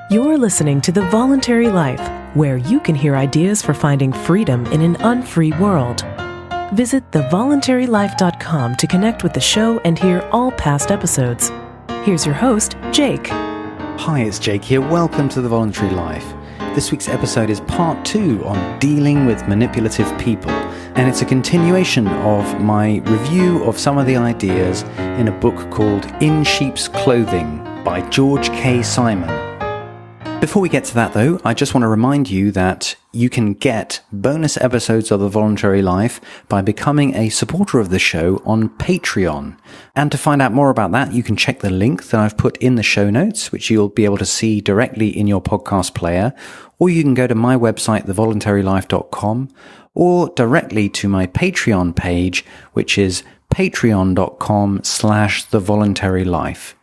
You're listening to The Voluntary Life, where you can hear ideas for finding freedom in an unfree world. Visit thevoluntarylife.com to connect with the show and hear all past episodes. Here's your host, Jake. Hi, it's Jake here. Welcome to The Voluntary Life. This week's episode is part 2 on dealing with manipulative people, and it's a continuation of my review of some of the ideas in a book called In Sheep's Clothing by George K. Simon. Before we get to that though, I just want to remind you that you can get bonus episodes of The Voluntary Life by becoming a supporter of the show on Patreon. And to find out more about that, you can check the link that I've put in the show notes, which you'll be able to see directly in your podcast player, or you can go to my website, thevoluntarylife.com, or directly to my Patreon page, which is patreon.com/thevoluntarylife.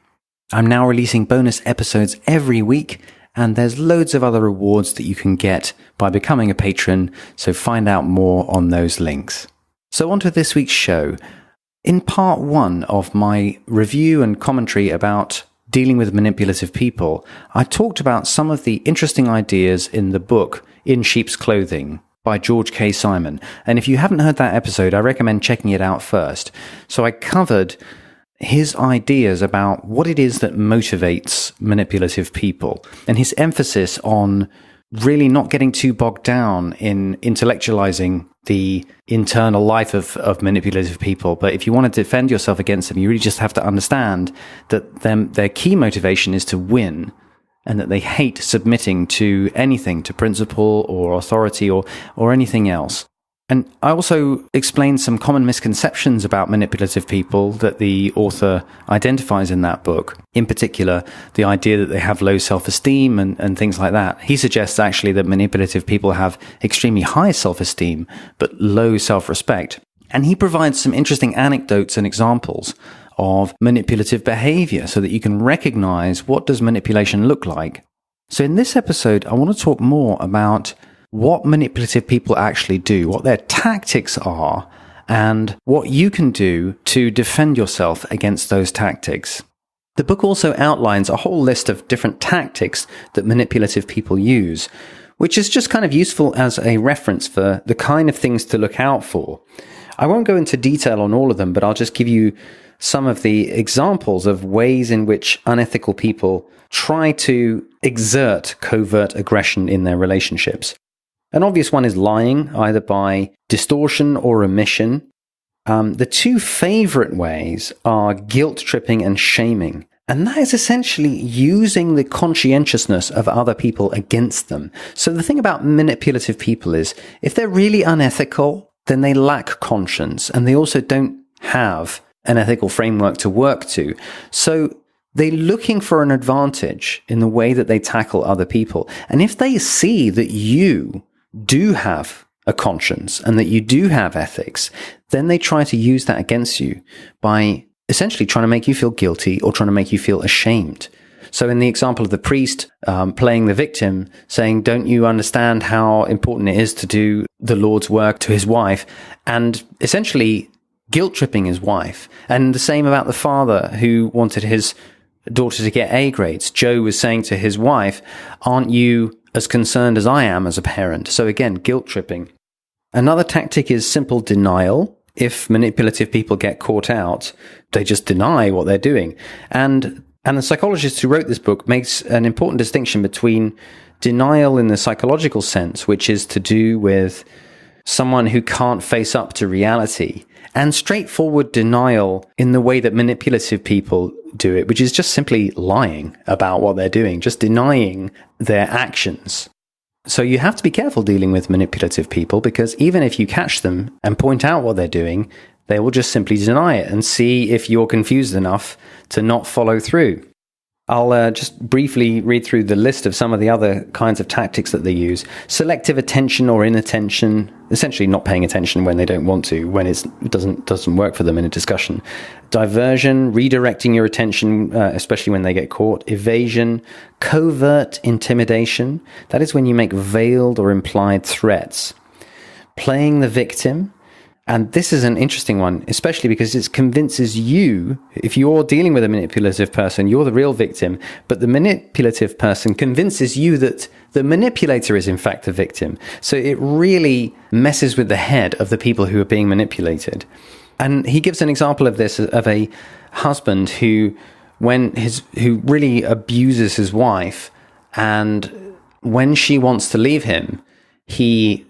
I'm now releasing bonus episodes every week, and there's loads of other rewards that you can get by becoming a patron, so find out more on those links. So on to this week's show. In part 1 of my review and commentary about dealing with manipulative people, I talked about some of the interesting ideas in the book In Sheep's Clothing by George K. Simon. And if you haven't heard that episode, I recommend checking it out first. So I covered his ideas about what it is that motivates manipulative people, and his emphasis on really not getting too bogged down in intellectualizing the internal life of manipulative people. But if you want to defend yourself against them, you really just have to understand that their key motivation is to win, and that they hate submitting to anything, to principle or authority or anything else. And I also explained some common misconceptions about manipulative people that the author identifies in that book. In particular, the idea that they have low self-esteem and things like that. He suggests actually that manipulative people have extremely high self-esteem, but low self-respect. And he provides some interesting anecdotes and examples of manipulative behavior so that you can recognize what does manipulation look like. So in this episode, I want to talk more about what manipulative people actually do, what their tactics are, and what you can do to defend yourself against those tactics. The book also outlines a whole list of different tactics that manipulative people use, which is just kind of useful as a reference for the kind of things to look out for. I won't go into detail on all of them, but I'll just give you some of the examples of ways in which unethical people try to exert covert aggression in their relationships. An obvious one is lying, either by distortion or omission. The two favorite ways are guilt tripping and shaming. And that is essentially using the conscientiousness of other people against them. So the thing about manipulative people is, if they're really unethical, then they lack conscience, and they also don't have an ethical framework to work to. So they're looking for an advantage in the way that they tackle other people. And if they see that you do have a conscience and that you do have ethics, then they try to use that against you by essentially trying to make you feel guilty or trying to make you feel ashamed. So in the example of the priest playing the victim, saying, don't you understand how important it is to do the Lord's work, to his wife, and essentially guilt-tripping his wife. And the same about the father who wanted his daughter to get A grades. Joe was saying to his wife, aren't you as concerned as I am as a parent? So again, guilt-tripping. Another tactic is simple denial. If manipulative people get caught out, they just deny what they're doing. And the psychologist who wrote this book makes an important distinction between denial in the psychological sense, which is to do with someone who can't face up to reality, and straightforward denial in the way that manipulative people do it, which is just simply lying about what they're doing, just denying their actions. So you have to be careful dealing with manipulative people, because even if you catch them and point out what they're doing, they will just simply deny it and see if you're confused enough to not follow through. I'll just briefly read through the list of some of the other kinds of tactics that they use. Selective attention or inattention, essentially not paying attention when they don't want to, when it doesn't work for them in a discussion. Diversion, redirecting your attention, especially when they get caught. Evasion, covert intimidation, that is when you make veiled or implied threats. Playing the victim, And this is an interesting one, especially because it convinces you, if you're dealing with a manipulative person, you're the real victim, but the manipulative person convinces you that the manipulator is in fact the victim. So it really messes with the head of the people who are being manipulated. And he gives an example of this, of a husband who really abuses his wife, and when she wants to leave him, he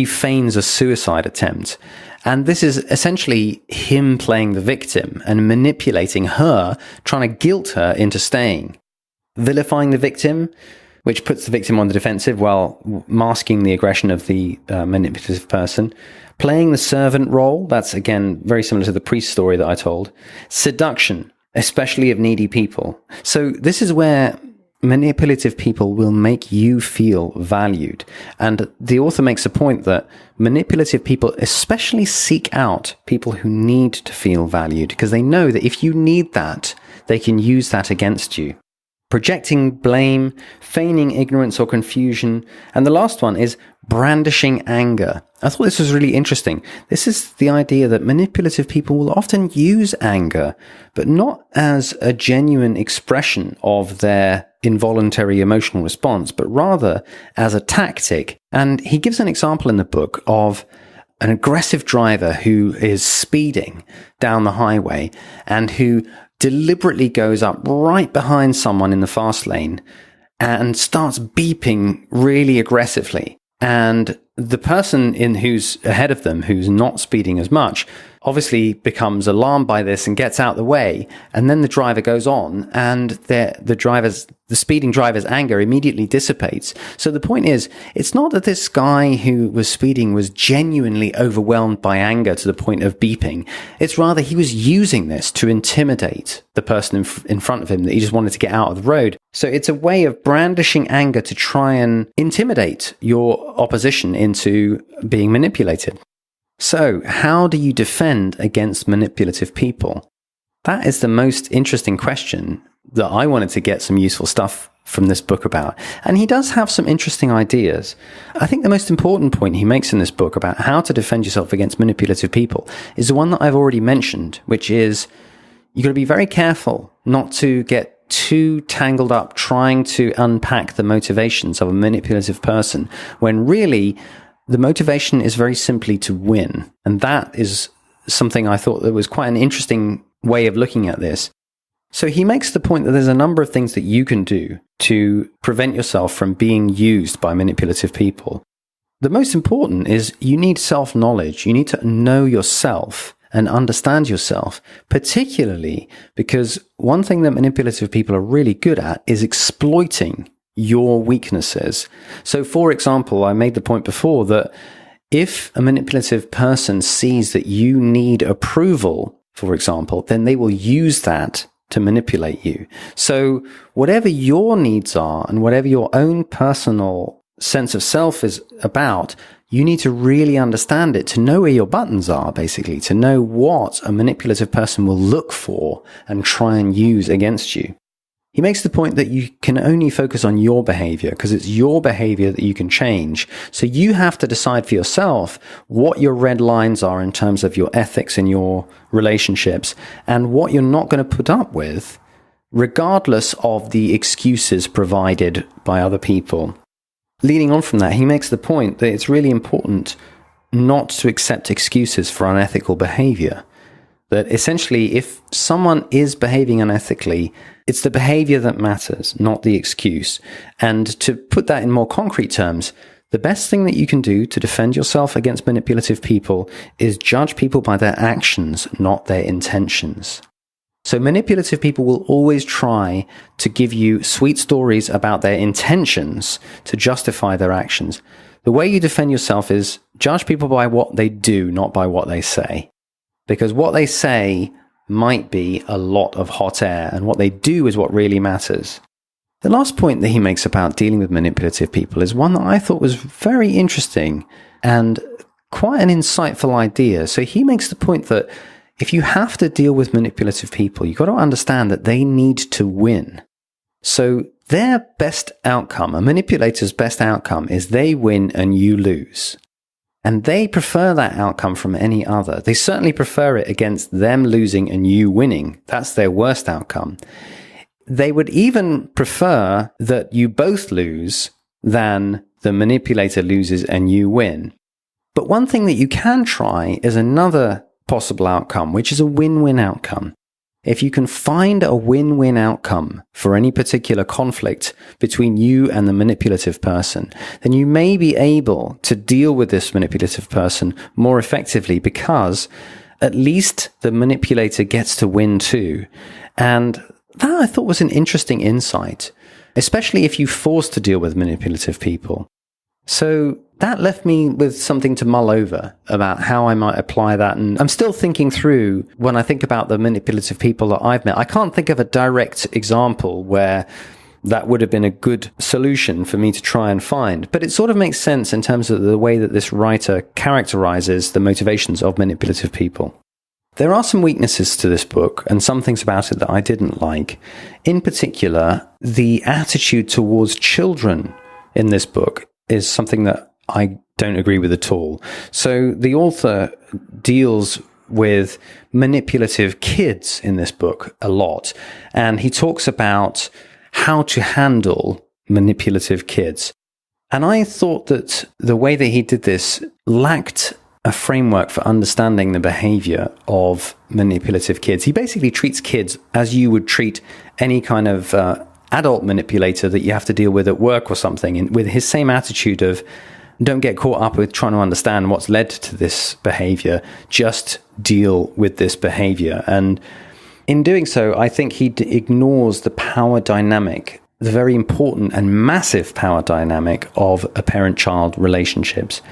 feigns a suicide attempt. And this is essentially him playing the victim and manipulating her, trying to guilt her into staying. Vilifying the victim, which puts the victim on the defensive while masking the aggression of the manipulative person. Playing the servant role, that's again very similar to the priest story that I told. Seduction, especially of needy people. So this is where manipulative people will make you feel valued. And the author makes a point that manipulative people especially seek out people who need to feel valued, because they know that if you need that, they can use that against you. Projecting blame, feigning ignorance or confusion. And the last one is brandishing anger. I thought this was really interesting. This is the idea that manipulative people will often use anger, but not as a genuine expression of their involuntary emotional response, but rather as a tactic. And he gives an example in the book of an aggressive driver who is speeding down the highway and who deliberately goes up right behind someone in the fast lane and starts beeping really aggressively. And the person who's ahead of them, who's not speeding as much, obviously becomes alarmed by this and gets out the way. And then the driver goes on, and the speeding driver's anger immediately dissipates. So the point is, it's not that this guy who was speeding was genuinely overwhelmed by anger to the point of beeping. It's rather he was using this to intimidate the person in front of him that he just wanted to get out of the road. So it's a way of brandishing anger to try and intimidate your opposition into being manipulated. So how do you defend against manipulative people? That is the most interesting question that I wanted to get some useful stuff from this book about. And he does have some interesting ideas. I think the most important point he makes in this book about how to defend yourself against manipulative people is the one that I've already mentioned, which is you've got to be very careful not to get too tangled up trying to unpack the motivations of a manipulative person, when really the motivation is very simply to win. And that is something I thought that was quite an interesting way of looking at this. So he makes the point that there's a number of things that you can do to prevent yourself from being used by manipulative people. The most important is you need self-knowledge. You need to know yourself and understand yourself, particularly because one thing that manipulative people are really good at is exploiting your weaknesses. So, for example, I made the point before that if a manipulative person sees that you need approval, for example, then they will use that to manipulate you. So whatever your needs are and whatever your own personal sense of self is about, you need to really understand it, to know where your buttons are, basically, to know what a manipulative person will look for and try and use against you. He makes the point that you can only focus on your behavior because it's your behavior that you can change. So you have to decide for yourself what your red lines are in terms of your ethics and your relationships and what you're not going to put up with, regardless of the excuses provided by other people. Leading on from that, he makes the point that it's really important not to accept excuses for unethical behavior. That essentially, if someone is behaving unethically, it's the behavior that matters, not the excuse. And to put that in more concrete terms, the best thing that you can do to defend yourself against manipulative people is judge people by their actions, not their intentions. So manipulative people will always try to give you sweet stories about their intentions to justify their actions. The way you defend yourself is judge people by what they do, not by what they say. Because what they say might be a lot of hot air, and what they do is what really matters. The last point that he makes about dealing with manipulative people is one that I thought was very interesting and quite an insightful idea. So he makes the point that if you have to deal with manipulative people, you've got to understand that they need to win. So their best outcome, a manipulator's best outcome, is they win and you lose. And they prefer that outcome from any other. They certainly prefer it against them losing and you winning. That's their worst outcome. They would even prefer that you both lose than the manipulator loses and you win. But one thing that you can try is another possible outcome, which is a win-win outcome. If you can find a win-win outcome for any particular conflict between you and the manipulative person, then you may be able to deal with this manipulative person more effectively, because at least the manipulator gets to win too. And that I thought was an interesting insight, especially if you're forced to deal with manipulative people. So that left me with something to mull over about how I might apply that. And I'm still thinking through, when I think about the manipulative people that I've met, I can't think of a direct example where that would have been a good solution for me to try and find. But it sort of makes sense in terms of the way that this writer characterizes the motivations of manipulative people. There are some weaknesses to this book and some things about it that I didn't like. In particular, the attitude towards children in this book is something that I don't agree with at all. So the author deals with manipulative kids in this book a lot, and he talks about how to handle manipulative kids. And I thought that the way that he did this lacked a framework for understanding the behavior of manipulative kids. He basically treats kids as you would treat any kind of adult manipulator that you have to deal with at work or something, and with his same attitude of don't get caught up with trying to understand what's led to this behavior, just deal with this behavior. And in doing so, I think he ignores the power dynamic, the very important and massive power dynamic of a parent-child relationships.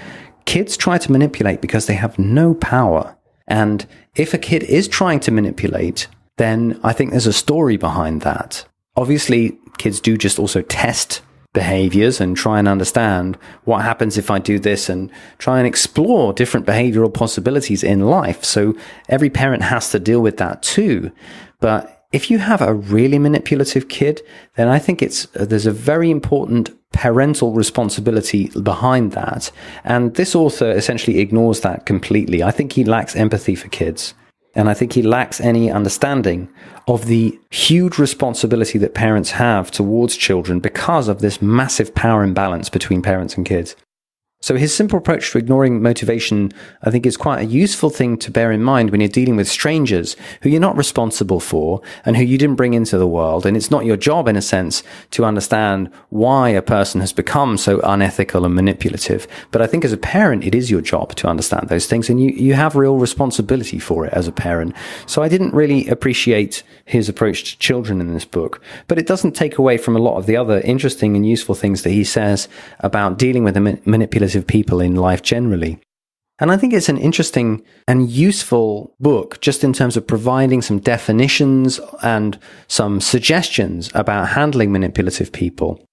Kids try to manipulate because they have no power. And if a kid is trying to manipulate, then I think there's a story behind that. Obviously, kids do just also test behaviors and try and understand what happens if I do this, and try and explore different behavioral possibilities in life. So every parent has to deal with that too. But if you have a really manipulative kid, then I think there's a very important parental responsibility behind that. And this author essentially ignores that completely. I think he lacks empathy for kids. And I think he lacks any understanding of the huge responsibility that parents have towards children because of this massive power imbalance between parents and kids. So his simple approach to ignoring motivation, I think, is quite a useful thing to bear in mind when you're dealing with strangers who you're not responsible for and who you didn't bring into the world. And it's not your job, in a sense, to understand why a person has become so unethical and manipulative. But I think as a parent, it is your job to understand those things, and you have real responsibility for it as a parent. So I didn't really appreciate his approach to children in this book, but it doesn't take away from a lot of the other interesting and useful things that he says about dealing with the manipulative people in life generally. And I think it's an interesting and useful book just in terms of providing some definitions and some suggestions about handling manipulative people.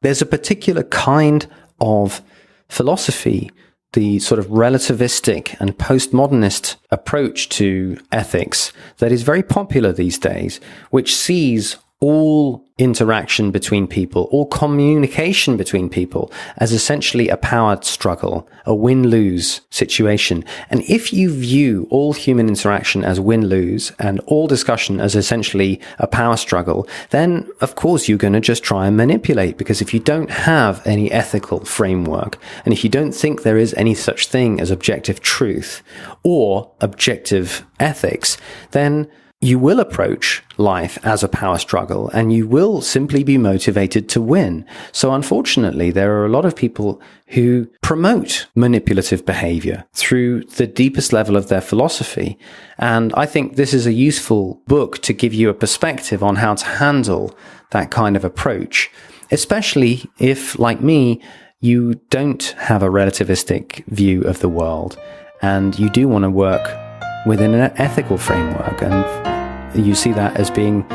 There's a particular kind of philosophy, the sort of relativistic and postmodernist approach to ethics, that is very popular these days, which sees all interaction between people, all communication between people as essentially a power struggle, a win-lose situation. And if you view all human interaction as win-lose and all discussion as essentially a power struggle, then of course you're going to just try and manipulate, because if you don't have any ethical framework, and if you don't think there is any such thing as objective truth or objective ethics, then you will approach life as a power struggle, and you will simply be motivated to win. So unfortunately, there are a lot of people who promote manipulative behavior through the deepest level of their philosophy. And I think this is a useful book to give you a perspective on how to handle that kind of approach, especially if, like me, you don't have a relativistic view of the world and you do want to work within an ethical framework, and you see that as being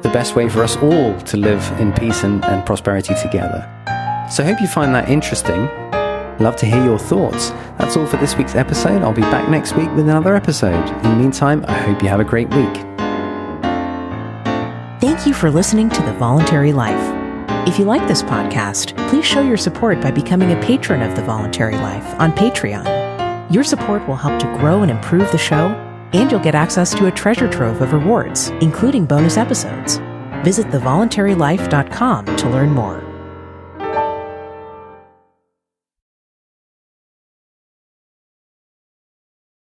the best way for us all to live in peace and prosperity together. So I hope you find that interesting. Love to hear your thoughts. That's all for this week's episode. I'll be back next week with another episode. In the meantime, I hope you have a great week. Thank you for listening to The Voluntary Life. If you like this podcast, please show your support by becoming a patron of The Voluntary Life on Patreon. Your support will help to grow and improve the show, and you'll get access to a treasure trove of rewards, including bonus episodes. Visit thevoluntarylife.com to learn more.